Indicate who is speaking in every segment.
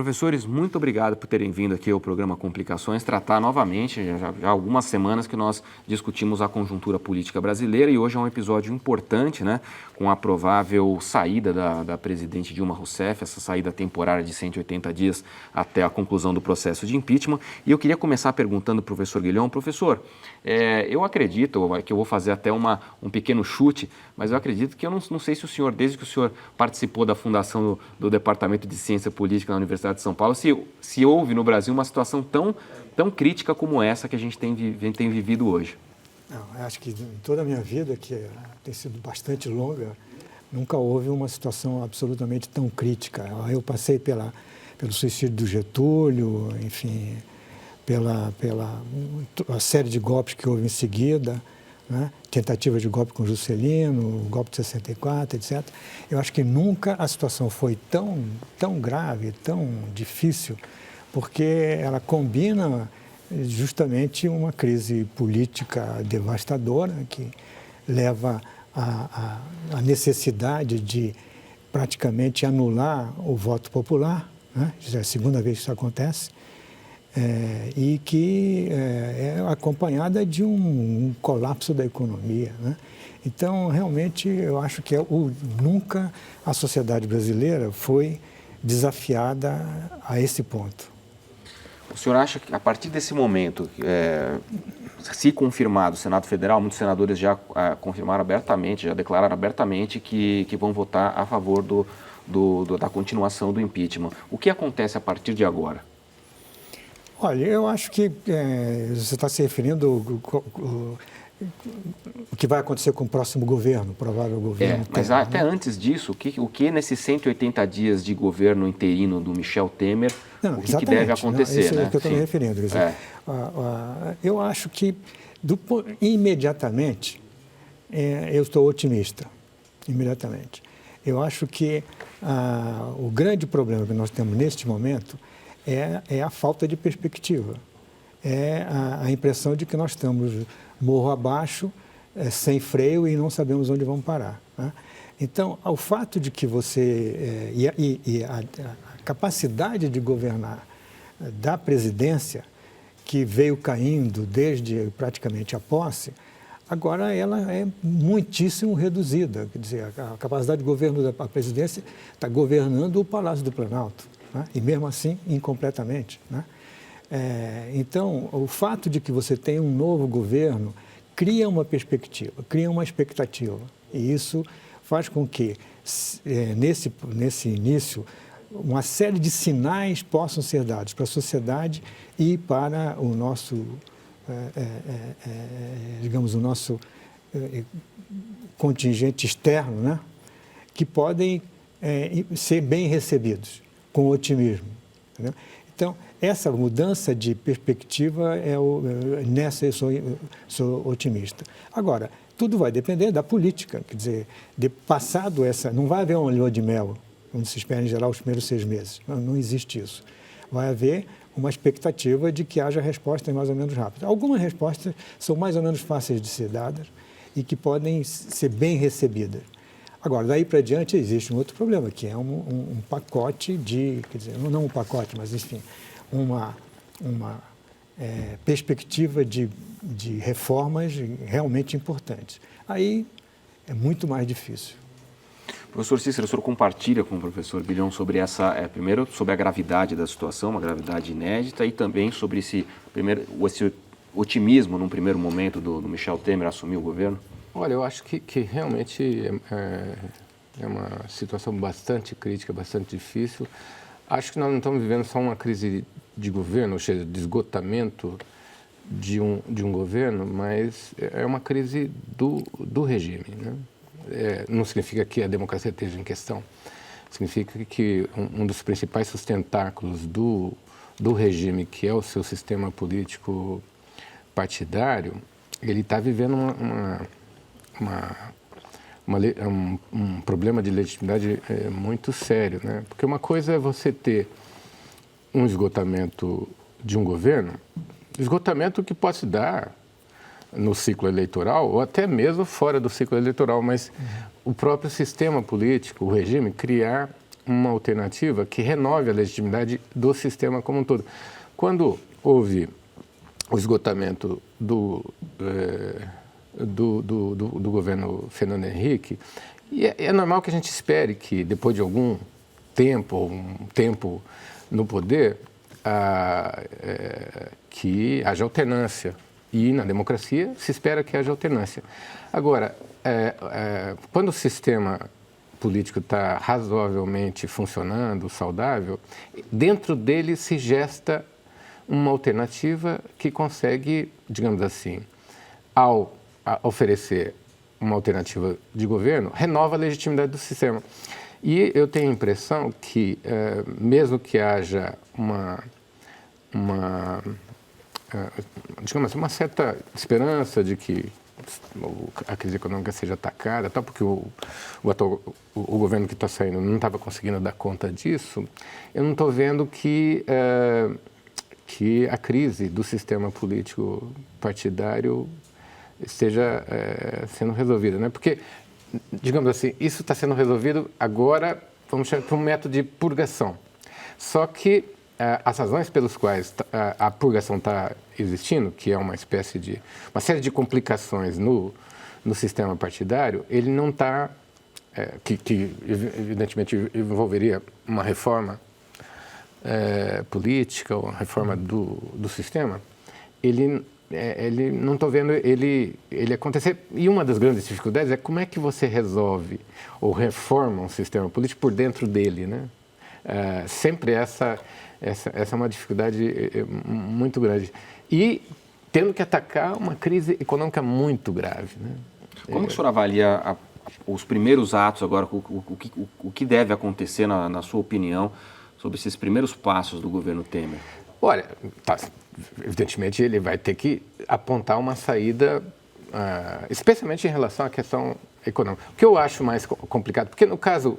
Speaker 1: Professores, muito obrigado por terem vindo aqui ao programa Complicações, tratar novamente, já há algumas semanas que nós discutimos a conjuntura política brasileira e hoje é um episódio importante, né, com a provável saída da presidente Dilma Rousseff, essa saída temporária de 180 dias até a conclusão do processo de impeachment. E eu queria começar perguntando ao professor Guilhom, professor, eu acredito que eu vou fazer até um pequeno chute, mas eu acredito que eu não sei se o senhor, desde que o senhor participou da fundação do Departamento de Ciência Política na Universidade de São Paulo, se houve no Brasil uma situação tão crítica como essa que a gente tem vivido hoje.
Speaker 2: Não, eu acho que em toda a minha vida, que tem sido bastante longa, nunca houve uma situação absolutamente tão crítica. Eu passei pelo suicídio do Getúlio, enfim, pela série de golpes que houve em seguida, né? Tentativa de golpe com Juscelino, golpe de 64, etc. Eu acho que nunca a situação foi tão grave, tão difícil, porque ela combina justamente uma crise política devastadora que leva à necessidade de praticamente anular o voto popular, né? Já é a segunda vez que isso acontece. E que é acompanhada de um colapso da economia, né? Então, realmente, eu acho que nunca a sociedade brasileira foi desafiada a esse ponto.
Speaker 1: O senhor acha que, a partir desse momento, se confirmado o Senado Federal, muitos senadores já confirmaram abertamente, já declararam abertamente que vão votar a favor da continuação do impeachment. O que acontece a partir de agora?
Speaker 2: Olha, eu acho que você está se referindo o que vai acontecer com o próximo governo, o provável governo.
Speaker 1: Mas até antes disso, o que nesses 180 dias de governo interino do Michel Temer, o que deve acontecer?
Speaker 2: Isso é o que eu estou me referindo. Eu acho que, imediatamente, eu estou otimista, imediatamente. Eu acho que o grande problema que nós temos neste momento é a falta de perspectiva, é a impressão de que nós estamos morro abaixo, sem freio e não sabemos onde vamos parar, né? Então, o fato de que você... a capacidade de governar da presidência, que veio caindo desde praticamente a posse, agora ela é muitíssimo reduzida. Quer dizer, a capacidade de governo da presidência está governando o Palácio do Planalto, né? E mesmo assim, incompletamente, né? Então, o fato de que você tem um novo governo cria uma perspectiva, cria uma expectativa. E isso faz com que, nesse início, uma série de sinais possam ser dados para a sociedade e para o nosso, digamos, o nosso contingente externo, né? Que podem ser bem recebidos, com otimismo, entendeu? Então, essa mudança de perspectiva, nessa eu sou otimista. Agora, tudo vai depender da política, quer dizer, passado não vai haver uma lua de mel, como se espera em geral os primeiros 6 meses, não existe isso. Vai haver uma expectativa de que haja respostas mais ou menos rápidas. Algumas respostas são mais ou menos fáceis de ser dadas e que podem ser bem recebidas. Agora, daí para diante existe um outro problema, que é um pacote quer dizer, não um pacote, mas enfim, uma perspectiva de reformas realmente importantes. Aí é muito mais difícil.
Speaker 1: Professor Cícero, o senhor compartilha com o professor Guilhom sobre primeiro, sobre a gravidade da situação, uma gravidade inédita, e também sobre esse otimismo, num primeiro momento, do Michel Temer assumir o governo?
Speaker 3: Olha, eu acho que realmente é uma situação bastante crítica, bastante difícil. Acho que nós não estamos vivendo só uma crise de governo, ou seja, de esgotamento de um governo, mas é uma crise do regime, né? Não significa que a democracia esteja em questão, significa que um dos principais sustentáculos do regime, que é o seu sistema político partidário, ele está vivendo um problema de legitimidade muito sério, né? Porque uma coisa é você ter um esgotamento de um governo, esgotamento que pode se dar no ciclo eleitoral ou até mesmo fora do ciclo eleitoral, mas o próprio sistema político, o regime, criar uma alternativa que renove a legitimidade do sistema como um todo. Quando houve o esgotamento do governo Fernando Henrique, e é normal que a gente espere que, depois de algum tempo, no poder, que haja alternância. E na democracia se espera que haja alternância. Agora, quando o sistema político está razoavelmente funcionando, saudável, dentro dele se gesta uma alternativa que consegue, digamos assim, ao oferecer uma alternativa de governo, renova a legitimidade do sistema. E eu tenho a impressão que, mesmo que haja digamos assim, uma certa esperança de que a crise econômica seja atacada, tal, porque o governo que está saindo não estava conseguindo dar conta disso, eu não estou vendo que a crise do sistema político partidário esteja sendo resolvida, né? Porque, digamos assim, isso está sendo resolvido agora, vamos chamar por um método de purgação. Só que as razões pelas quais a purgação está existindo, que é uma série de complicações no sistema partidário, ele não está, que evidentemente envolveria uma reforma política, ou uma reforma do sistema, ele não estou vendo ele acontecer. E uma das grandes dificuldades é como é que você resolve ou reforma um sistema político por dentro dele, né? Sempre essa é uma dificuldade muito grande. E tendo que atacar uma crise econômica muito grave, né?
Speaker 1: Como que o senhor avalia os primeiros atos agora, o que deve acontecer, na sua opinião, sobre esses primeiros passos do governo Temer?
Speaker 3: Olha, evidentemente ele vai ter que apontar uma saída, especialmente em relação à questão econômica. O que eu acho mais complicado, porque no caso,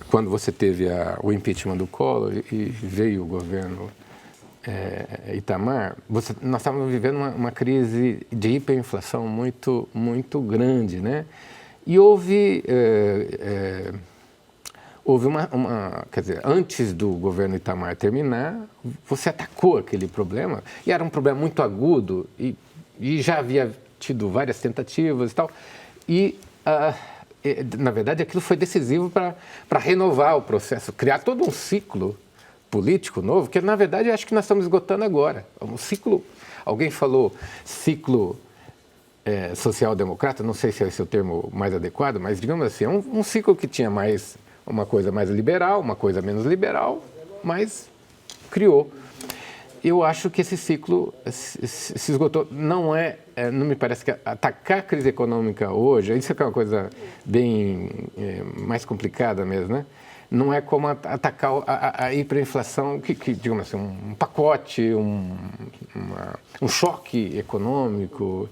Speaker 3: quando você teve o impeachment do Collor e veio o governo Itamar, nós estávamos vivendo uma crise de hiperinflação muito, muito grande, né? E houve quer dizer, antes do governo Itamar terminar, você atacou aquele problema, e era um problema muito agudo, e já havia tido várias tentativas e tal, e, na verdade, aquilo foi decisivo para renovar o processo, criar todo um ciclo político novo, que, na verdade, eu acho que nós estamos esgotando agora. Um ciclo, alguém falou ciclo social-democrata, não sei se esse é o termo mais adequado, mas, digamos assim, um ciclo que tinha uma coisa mais liberal, uma coisa menos liberal, mas criou. Eu acho que esse ciclo se esgotou. Não me parece que atacar a crise econômica hoje, isso é uma coisa bem mais complicada mesmo, né? Não é como atacar a hiperinflação, que digamos assim, um pacote, um choque econômico.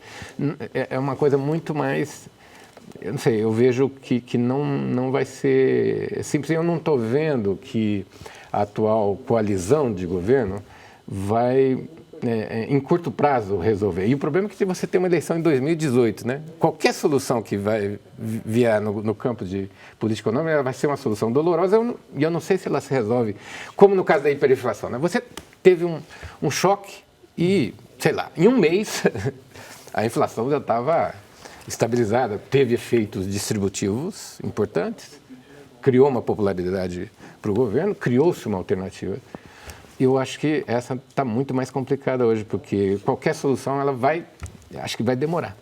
Speaker 3: É uma coisa muito mais... Eu não sei, eu vejo que não vai ser simples. Eu não estou vendo que a atual coalizão de governo vai, em curto prazo, resolver. E o problema é que você tem uma eleição em 2018, né? Qualquer solução que vai vier no campo de política econômica, ela vai ser uma solução dolorosa, e eu não sei se ela se resolve, como no caso da hiperinflação, né? Você teve um choque e, sei lá, em um mês, a inflação já estava estabilizada, teve efeitos distributivos importantes, criou uma popularidade para o governo, criou-se uma alternativa. Eu acho que essa está muito mais complicada hoje, porque qualquer solução acho que vai demorar.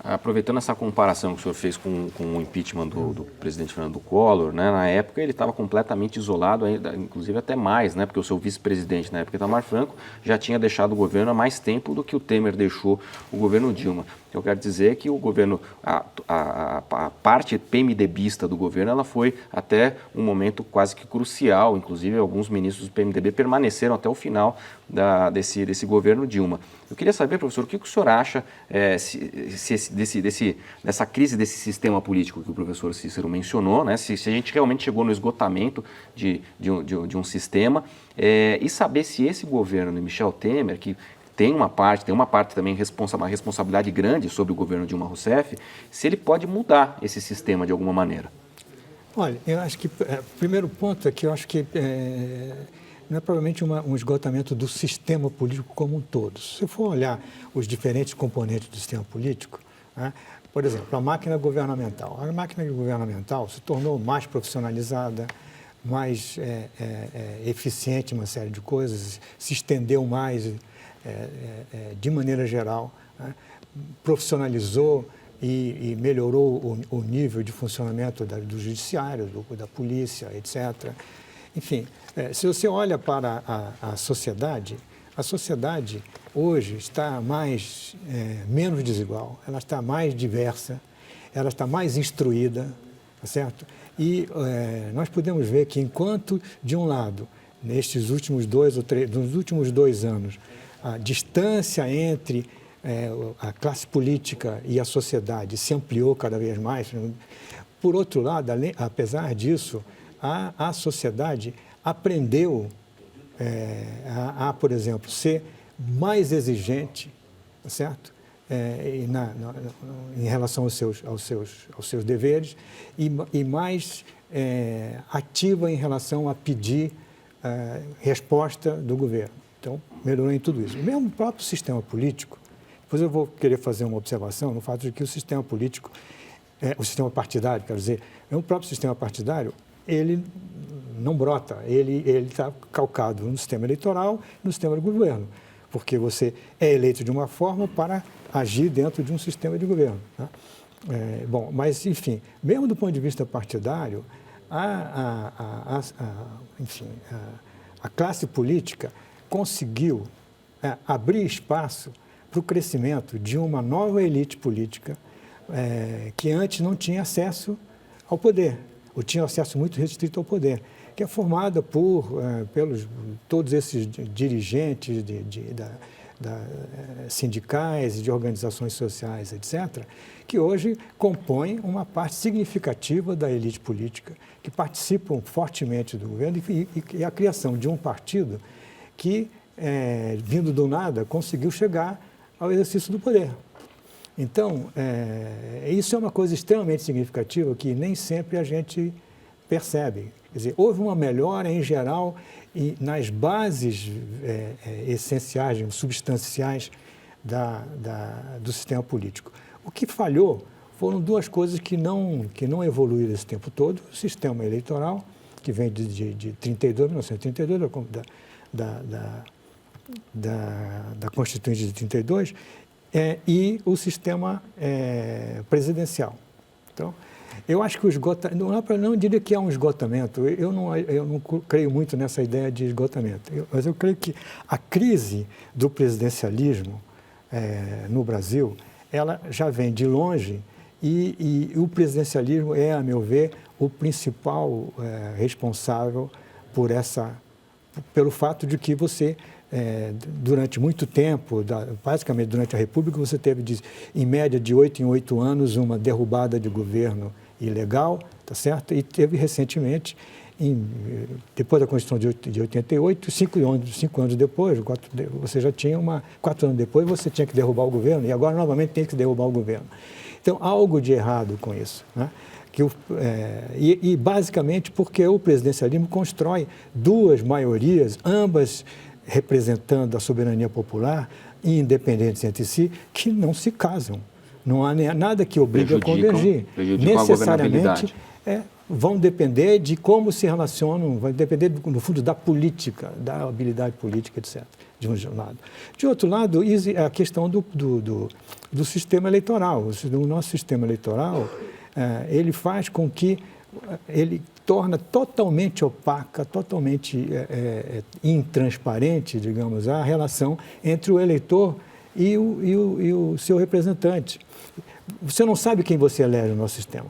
Speaker 1: Aproveitando essa comparação que o senhor fez com o impeachment do presidente Fernando Collor, né, na época ele estava completamente isolado, ainda, inclusive até mais, né, porque o seu vice-presidente na época, Itamar Franco, já tinha deixado o governo há mais tempo do que o Temer deixou o governo Dilma. Eu quero dizer que o governo, a parte PMDBista do governo, ela foi até um momento quase que crucial, inclusive alguns ministros do PMDB permaneceram até o final desse governo Dilma. Eu queria saber, professor, o que o senhor acha dessa crise desse sistema político que o professor Cícero mencionou, né? Se a gente realmente chegou no esgotamento de um sistema, e saber se esse governo de Michel Temer, que tem uma parte também, uma responsabilidade grande sobre o governo Dilma Rousseff, se ele pode mudar esse sistema de alguma maneira.
Speaker 2: Olha, eu acho que o primeiro ponto é que eu acho que não é provavelmente um esgotamento do sistema político como um todo. Se você for olhar os diferentes componentes do sistema político, né, por exemplo, a máquina governamental. A máquina governamental se tornou mais profissionalizada, mais eficiente em uma série de coisas, se estendeu mais de maneira geral, né, profissionalizou e melhorou o nível de funcionamento do judiciário, da polícia, etc. Enfim, se você olha para a sociedade hoje está menos desigual, ela está mais diversa, ela está mais instruída, tá certo? E nós podemos ver que enquanto, de um lado, nos últimos 2 anos, a distância entre a classe política e a sociedade se ampliou cada vez mais. Por outro lado, apesar disso, a sociedade aprendeu por exemplo, ser mais exigente, tá certo? Em relação aos seus deveres e mais ativa em relação a pedir resposta do governo. Então, melhorou em tudo isso. Mesmo o próprio sistema político, depois eu vou querer fazer uma observação no fato de que o sistema político, o sistema partidário, quero dizer, o próprio sistema partidário, ele não brota, ele está calcado no sistema eleitoral, no sistema de governo, porque você é eleito de uma forma para agir dentro de um sistema de governo. Né? Bom, mas, enfim, mesmo do ponto de vista partidário, a classe política conseguiu abrir espaço para o crescimento de uma nova elite política que antes não tinha acesso ao poder, ou tinha acesso muito restrito ao poder, que é formada pelos todos esses dirigentes sindicais e de organizações sociais, etc., que hoje compõem uma parte significativa da elite política, que participam fortemente do governo e a criação de um partido que, vindo do nada, conseguiu chegar ao exercício do poder. Então, isso é uma coisa extremamente significativa que nem sempre a gente percebe. Quer dizer, houve uma melhora, em geral, nas bases essenciais, substanciais do sistema político. O que falhou foram duas coisas que não evoluíram esse tempo todo. O sistema eleitoral, que vem de 1932, da Constituinte de 32, e o sistema presidencial. Então, eu acho que o esgotamento, não diria que é um esgotamento, eu não creio muito nessa ideia de esgotamento, mas eu creio que a crise do presidencialismo no Brasil, ela já vem de longe e o presidencialismo é, a meu ver, o principal responsável pelo fato de que você, durante muito tempo, basicamente durante a República, você teve, em média, de 8 em 8 anos, uma derrubada de governo ilegal, tá certo? E teve recentemente, depois da Constituição de 88, 5 anos depois, 4 anos depois, você tinha que derrubar o governo, e agora novamente tem que derrubar o governo. Então, há algo de errado com isso, né? Basicamente porque o presidencialismo constrói duas maiorias, ambas representando a soberania popular e independentes entre si, que não se casam. Não há nada que obrigue a convergir. Necessariamente vão depender de como se relacionam, vai depender, no fundo, da política, da habilidade política, etc., de um lado. De outro lado, a questão do sistema eleitoral. O nosso sistema eleitoral, ele faz com que ele torna totalmente opaca, totalmente intransparente, digamos, a relação entre o eleitor e o seu representante. Você não sabe quem você elege no nosso sistema.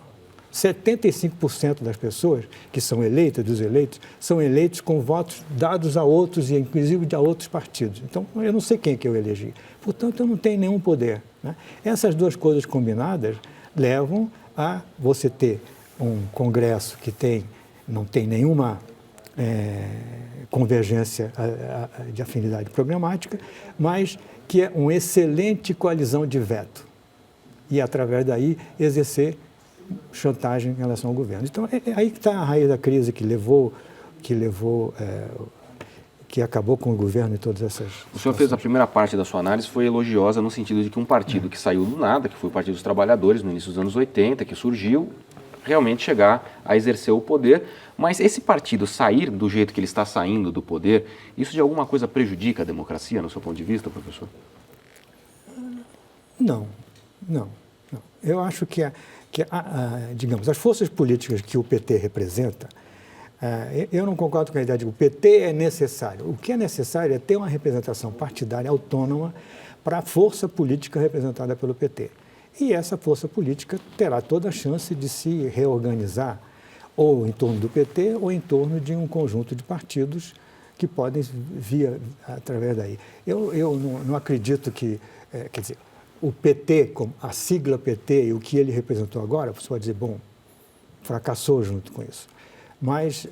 Speaker 2: 75% das pessoas que são eleitas, dos eleitos, são eleitos com votos dados a outros, e inclusive a outros partidos. Então, eu não sei quem que eu elegi. Portanto, eu não tenho nenhum poder, né? Essas duas coisas combinadas levam a você ter um Congresso que não tem nenhuma convergência de afinidade programática, mas que é uma excelente coalizão de veto. E, através daí, exercer chantagem em relação ao governo. Então, é aí que está a raiz da crise que acabou com o governo e todas essas
Speaker 1: O senhor fez a primeira parte da sua análise, foi elogiosa no sentido de que um partido que saiu do nada, que foi o Partido dos Trabalhadores no início dos anos 80, que surgiu, realmente chegar a exercer o poder, mas esse partido sair do jeito que ele está saindo do poder, isso de alguma coisa prejudica a democracia, no seu ponto de vista, professor?
Speaker 2: Não. Eu acho que, digamos, as forças políticas que o PT representa, eu não concordo com a ideia de que o PT é necessário. O que é necessário é ter uma representação partidária autônoma para a força política representada pelo PT. E essa força política terá toda a chance de se reorganizar ou em torno do PT ou em torno de um conjunto de partidos que podem vir através daí. Eu não acredito que, quer dizer, o PT, a sigla PT e o que ele representou agora, você pode dizer, bom, fracassou junto com isso. Mas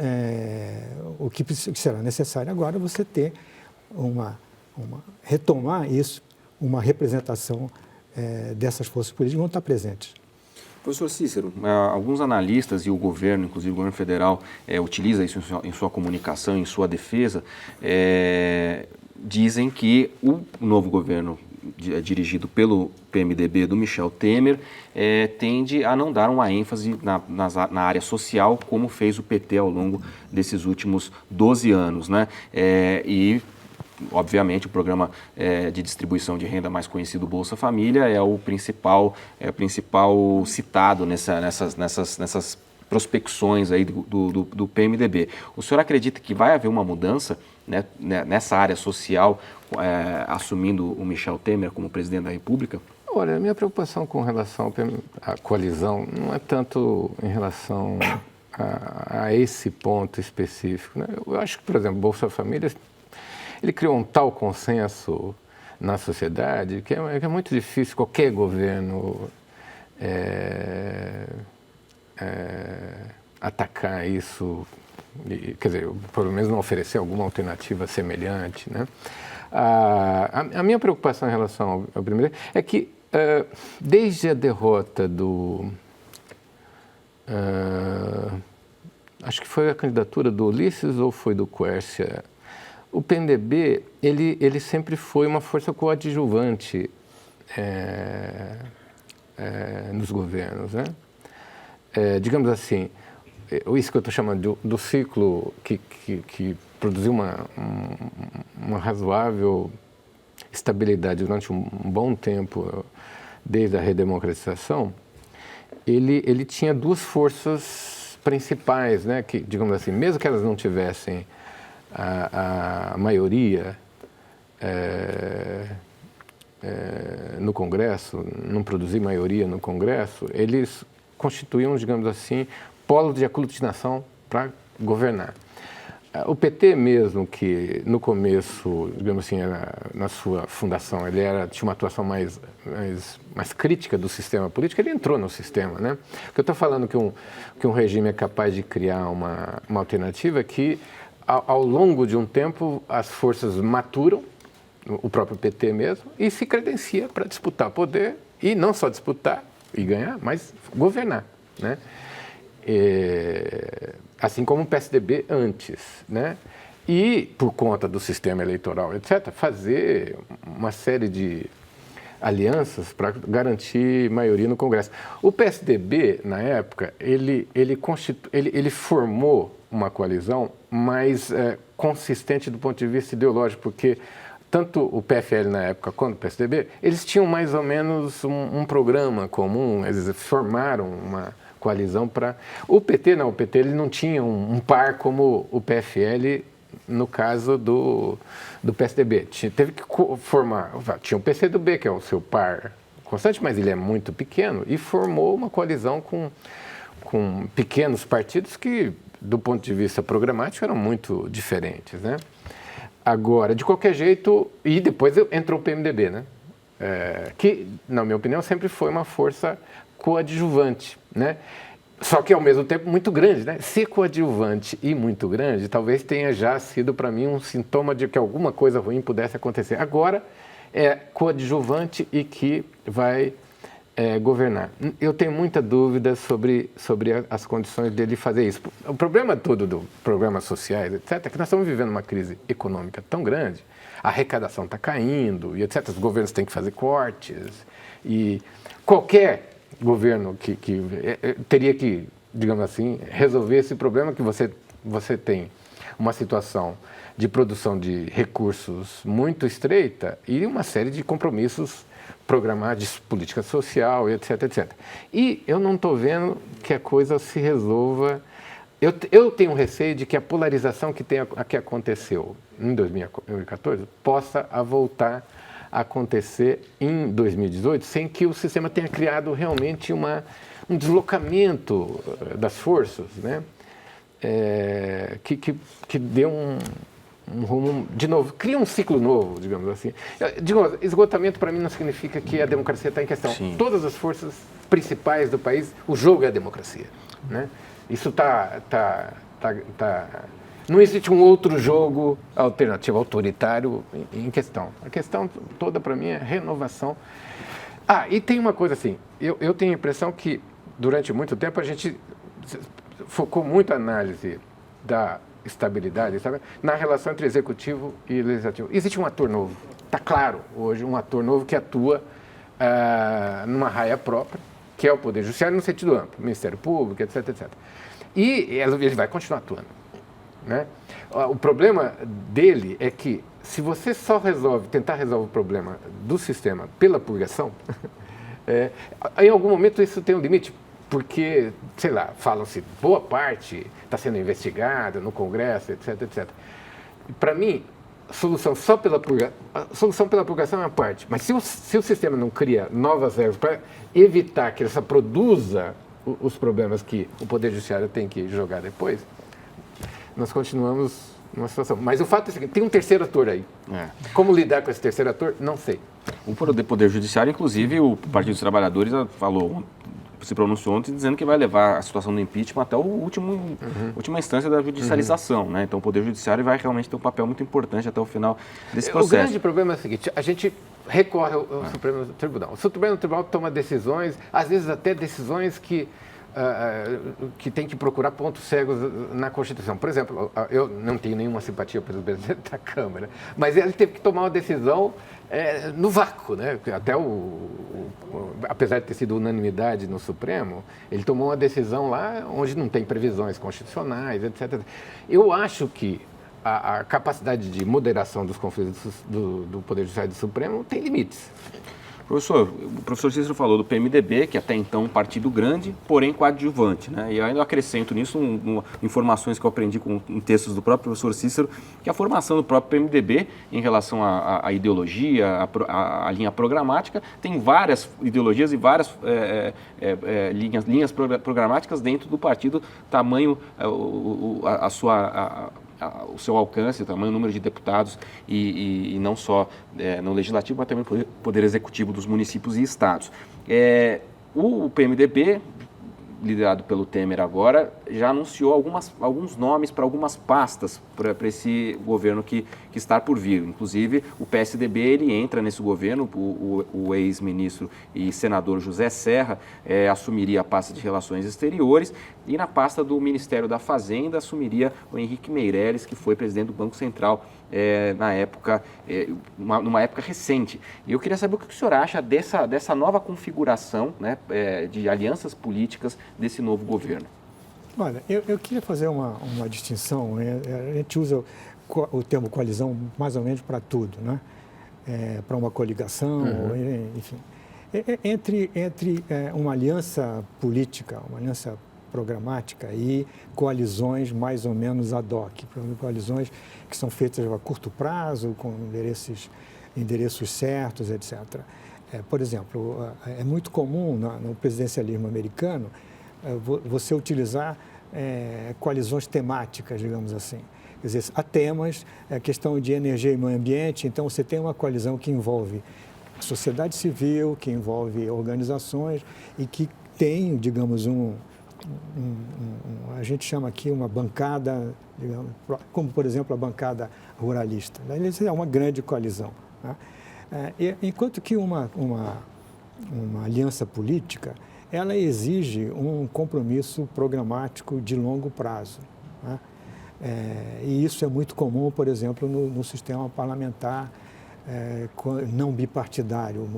Speaker 2: o que será necessário agora é você ter retomar isso, uma representação dessas forças políticas que vão estar presentes.
Speaker 1: Professor Cícero, alguns analistas e o governo, inclusive o governo federal, utiliza isso em sua comunicação, em sua defesa, dizem que o novo governo dirigido pelo PMDB do Michel Temer tende a não dar uma ênfase na área social como fez o PT ao longo desses últimos 12 anos, né? E obviamente o programa de distribuição de renda mais conhecido, Bolsa Família, é o principal citado nessas prospecções aí do PMDB. O senhor acredita que vai haver uma mudança, né, nessa área social, assumindo o Michel Temer como presidente da República?
Speaker 3: Olha, a minha preocupação com relação à coalizão não é tanto em relação a esse ponto específico, né? Eu acho que, por exemplo, Bolsa Família, ele criou um tal consenso na sociedade que é muito difícil qualquer governo atacar isso, quer dizer, pelo menos não oferecer alguma alternativa semelhante, né? A minha preocupação em relação ao primeiro é que, desde a derrota acho que foi a candidatura do Ulisses ou foi do Quércia, o PMDB, ele sempre foi uma força coadjuvante nos governos, né? Digamos assim, isso que eu estou chamando do ciclo que produziu uma razoável estabilidade durante um bom tempo, desde a redemocratização, ele tinha duas forças principais, né? Que, digamos assim, mesmo que elas não tivessem a maioria no Congresso, não produzir maioria no Congresso, eles constituíam, digamos assim, polos de aglutinação para governar. O PT mesmo, que no começo, digamos assim, na sua fundação, ele tinha uma atuação mais crítica do sistema político, ele entrou no sistema, né? O que eu estou falando que um regime é capaz de criar uma alternativa que, ao longo de um tempo, as forças maturam, o próprio PT mesmo, e se credencia para disputar poder, e não só disputar e ganhar, mas governar, né? Assim como o PSDB antes, né? E, por conta do sistema eleitoral, etc., fazer uma série de alianças para garantir maioria no Congresso. O PSDB, na época, ele formou uma coalizão mais consistente do ponto de vista ideológico, porque tanto o PFL na época quanto o PSDB, eles tinham mais ou menos um programa comum, eles formaram uma coalizão para... O PT não, o PT ele não tinha um par como o PFL no caso do PSDB. Teve que formar... Tinha o PCdoB, que é o seu par constante, mas ele é muito pequeno, e formou uma coalizão com pequenos partidos que, do ponto de vista programático, eram muito diferentes, né? Agora, de qualquer jeito, e depois entrou o PMDB, né? Que, na minha opinião, sempre foi uma força coadjuvante, né? Só que, ao mesmo tempo, muito grande, né? Ser coadjuvante e muito grande, talvez tenha já sido, para mim, um sintoma de que alguma coisa ruim pudesse acontecer. Agora, é coadjuvante e que vai governar. Eu tenho muita dúvida sobre as condições dele fazer isso. O problema todo do programas sociais, etc., é que nós estamos vivendo uma crise econômica tão grande, a arrecadação está caindo, e etc., os governos têm que fazer cortes, e qualquer governo que teria que, digamos assim, resolver esse problema que você tem uma situação de produção de recursos muito estreita e uma série de compromissos programados de política social, etc, etc. E eu não estou vendo que a coisa se resolva. Eu tenho receio de que a polarização que aconteceu em 2014 possa voltar a acontecer em 2018, sem que o sistema tenha criado realmente um deslocamento das forças, né? Que deu um rumo, de novo, cria um ciclo novo, digamos assim. Esgotamento para mim não significa que a democracia está em questão.
Speaker 1: Sim.
Speaker 3: Todas as forças principais do país, o jogo é a democracia, né? Isso não existe um outro jogo alternativo, autoritário em questão. A questão toda para mim é renovação. E tem uma coisa assim, eu tenho a impressão que durante muito tempo a gente focou muito a análise da estabilidade, sabe, na relação entre executivo e legislativo. Existe um ator novo, está claro hoje, um ator novo que atua numa raia própria, que é o Poder Judiciário no sentido amplo, Ministério Público, etc, etc. E ele vai continuar atuando, né? O problema dele é que se você só tentar resolver o problema do sistema pela purgação, em algum momento isso tem um limite, porque, sei lá, falam-se, boa parte está sendo investigada no Congresso, etc, etc. Para mim, a solução pela purgação é uma parte, mas se o sistema não cria novas regras para evitar que essa produza os problemas que o Poder Judiciário tem que jogar depois, nós continuamos numa situação. Mas o fato é o seguinte, tem um terceiro ator aí. Como lidar com esse terceiro ator, não sei.
Speaker 1: O Poder Judiciário, inclusive, o Partido dos Trabalhadores se pronunciou ontem dizendo que vai levar a situação do impeachment até a última instância da judicialização, né? Então o Poder Judiciário vai realmente ter um papel muito importante até o final desse processo.
Speaker 3: O grande problema é o seguinte, a gente recorre ao Supremo Tribunal. O Supremo Tribunal toma decisões, às vezes até decisões que tem que procurar pontos cegos na Constituição. Por exemplo, eu não tenho nenhuma simpatia pelo presidente da Câmara, mas ele teve que tomar uma decisão no vácuo, né? Até apesar de ter sido unanimidade no Supremo, ele tomou uma decisão lá onde não tem previsões constitucionais, etc. Eu acho que a capacidade de moderação dos conflitos do Poder Judiciário e do Supremo tem limites.
Speaker 1: Professor, o professor Cícero falou do PMDB, que até então é um partido grande, porém coadjuvante, né? E eu ainda acrescento nisso informações que eu aprendi em textos do próprio professor Cícero, que a formação do próprio PMDB em relação à ideologia, à linha programática, tem várias ideologias e várias linhas programáticas dentro do partido, tamanho, o seu alcance, o tamanho, o número de deputados e não só no legislativo, mas também no poder executivo dos municípios e estados. O PMDB, liderado pelo Temer agora, já anunciou alguns nomes para algumas pastas para esse governo que está por vir. Inclusive, o PSDB ele entra nesse governo, o ex-ministro e senador José Serra assumiria a pasta de Relações Exteriores e na pasta do Ministério da Fazenda assumiria o Henrique Meirelles, que foi presidente do Banco Central na época, numa época recente. E eu queria saber o que o senhor acha dessa nova configuração, né, de alianças políticas desse novo governo.
Speaker 2: Olha, eu queria fazer uma distinção. A gente usa o termo coalizão mais ou menos para tudo, né? Para uma coligação, enfim. Entre uma aliança política, uma aliança programática e coalizões mais ou menos ad hoc, coalizões que são feitas a curto prazo, com endereços certos, etc. Por exemplo, é muito comum no presidencialismo americano você utilizar coalizões temáticas, digamos assim. Quer dizer, há temas, a questão de energia e meio ambiente, então você tem uma coalizão que envolve a sociedade civil, que envolve organizações e que tem, digamos, a gente chama aqui uma bancada, digamos, como, por exemplo, a bancada ruralista. Isso é uma grande coalizão, né? Enquanto que uma aliança política, ela exige um compromisso programático de longo prazo, né? E isso é muito comum, por exemplo, no sistema parlamentar não bipartidário,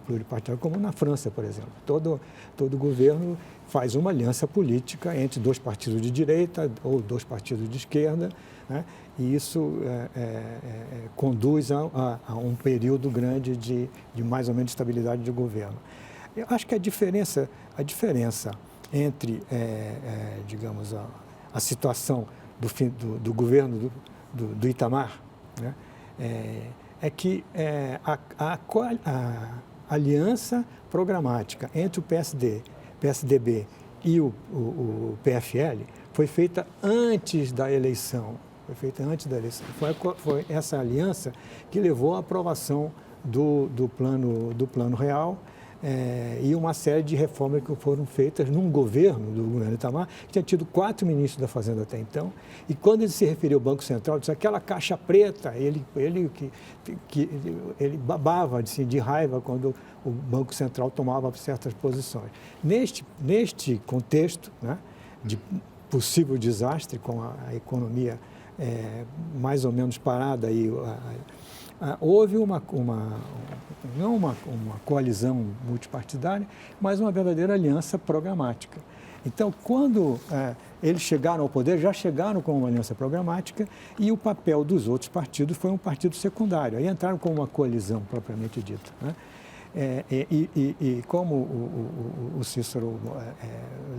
Speaker 2: pluripartidário, como na França, por exemplo. Todo governo faz uma aliança política entre dois partidos de direita ou dois partidos de esquerda, né? E isso conduz a um período grande de mais ou menos estabilidade de governo. Eu acho que a diferença entre, digamos, a situação do governo do Itamar, né, é que a aliança programática entre o PSDB e o PFL foi feita antes da eleição. Foi essa aliança que levou à aprovação do plano real e uma série de reformas que foram feitas num governo do governo Itamar, que tinha tido 4 ministros da Fazenda até então, e quando ele se referiu ao Banco Central, disse aquela caixa preta, ele babava assim, de raiva quando o Banco Central tomava certas posições. Neste contexto, né, de possível desastre, com a economia mais ou menos parada, e houve não uma coalizão multipartidária, mas uma verdadeira aliança programática. Então, quando eles chegaram ao poder, já chegaram com uma aliança programática e o papel dos outros partidos foi um partido secundário. Aí entraram com uma coalizão, propriamente dita, né? E como o Cícero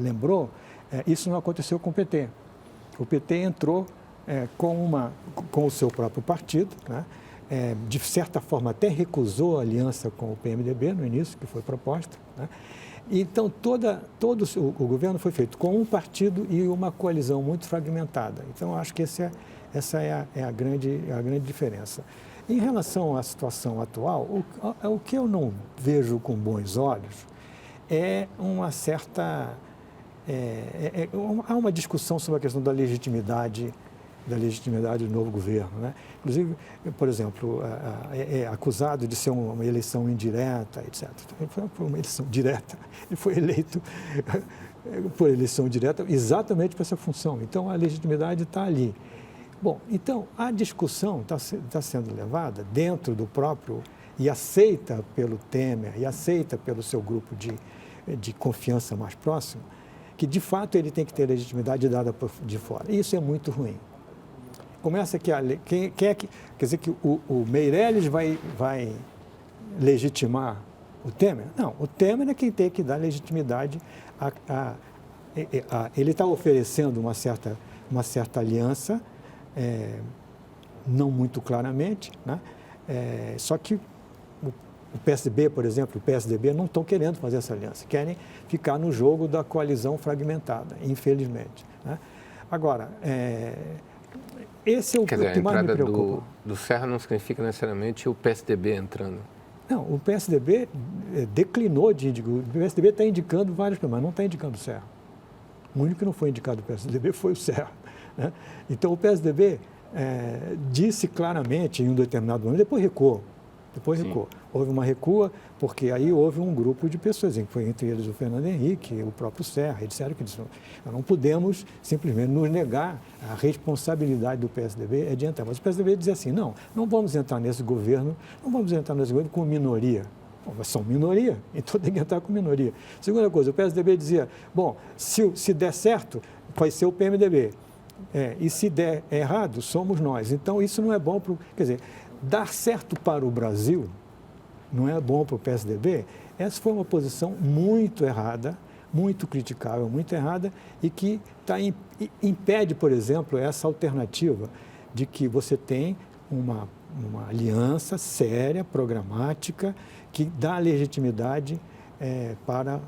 Speaker 2: lembrou, isso não aconteceu com o PT. O PT entrou com o seu próprio partido, né? De certa forma até recusou a aliança com o PMDB no início, que foi proposta, né? Então, todo o governo foi feito com um partido e uma coalizão muito fragmentada. Então, acho que essa é a grande diferença. Em relação à situação atual, o que eu não vejo com bons olhos é uma certa... há uma discussão sobre a questão da legitimidade do novo governo, né? Inclusive, por exemplo, é acusado de ser uma eleição indireta, etc. Foi uma eleição direta, ele foi eleito por eleição direta exatamente para essa função. Então, a legitimidade está ali. Bom, então, a discussão está sendo levada dentro do próprio, e aceita pelo Temer, e aceita pelo seu grupo de confiança mais próximo, que, de fato, ele tem que ter legitimidade dada de fora. E isso é muito ruim. Começa que quer dizer que o Meirelles vai legitimar o Temer? Não, o Temer é quem tem que dar legitimidade ele está oferecendo uma certa aliança, não muito claramente, né? Só que o PSDB, por exemplo, o PSDB não estão querendo fazer essa aliança, querem ficar no jogo da coalizão fragmentada, infelizmente, né? Agora, esse é o que mais me preocupa.
Speaker 3: A entrada do Serra não significa necessariamente o PSDB entrando.
Speaker 2: Não, o PSDB declinou de indicar. O PSDB está indicando vários, mas não está indicando o Serra. O único que não foi indicado do PSDB foi o Serra, né? Então, o PSDB disse claramente em um determinado momento, depois recuou. Houve uma recua, porque aí houve um grupo de pessoas, que foi entre eles o Fernando Henrique, o próprio Serra, etc., que disseram, nós não podemos simplesmente nos negar, a responsabilidade do PSDB de entrar. Mas o PSDB dizia assim, não vamos entrar nesse governo com minoria. Bom, são minoria, então tem que entrar com minoria. Segunda coisa, o PSDB dizia, bom, se der certo, vai ser o PMDB. E se der errado, somos nós. Então, isso não é bom para quer dizer, dar certo para o Brasil não é bom para o PSDB. Essa foi uma posição muito errada, muito criticável, muito errada, e que impede, por exemplo, essa alternativa de que você tem uma aliança séria, programática, que dá legitimidade para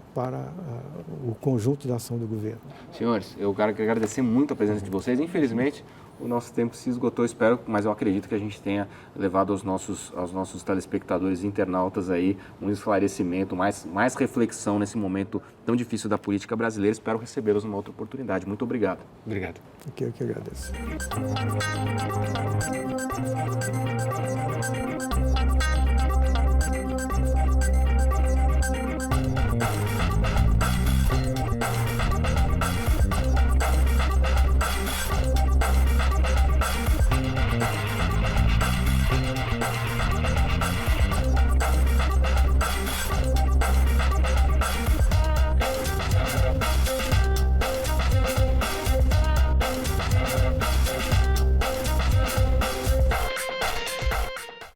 Speaker 2: o conjunto da ação do governo.
Speaker 1: Senhores, eu quero agradecer muito a presença de vocês. Infelizmente, o nosso tempo se esgotou, mas eu acredito que a gente tenha levado aos nossos telespectadores e internautas aí um esclarecimento, mais reflexão nesse momento tão difícil da política brasileira. Espero recebê-los numa outra oportunidade. Muito obrigado.
Speaker 3: Obrigado.
Speaker 2: Eu que agradeço.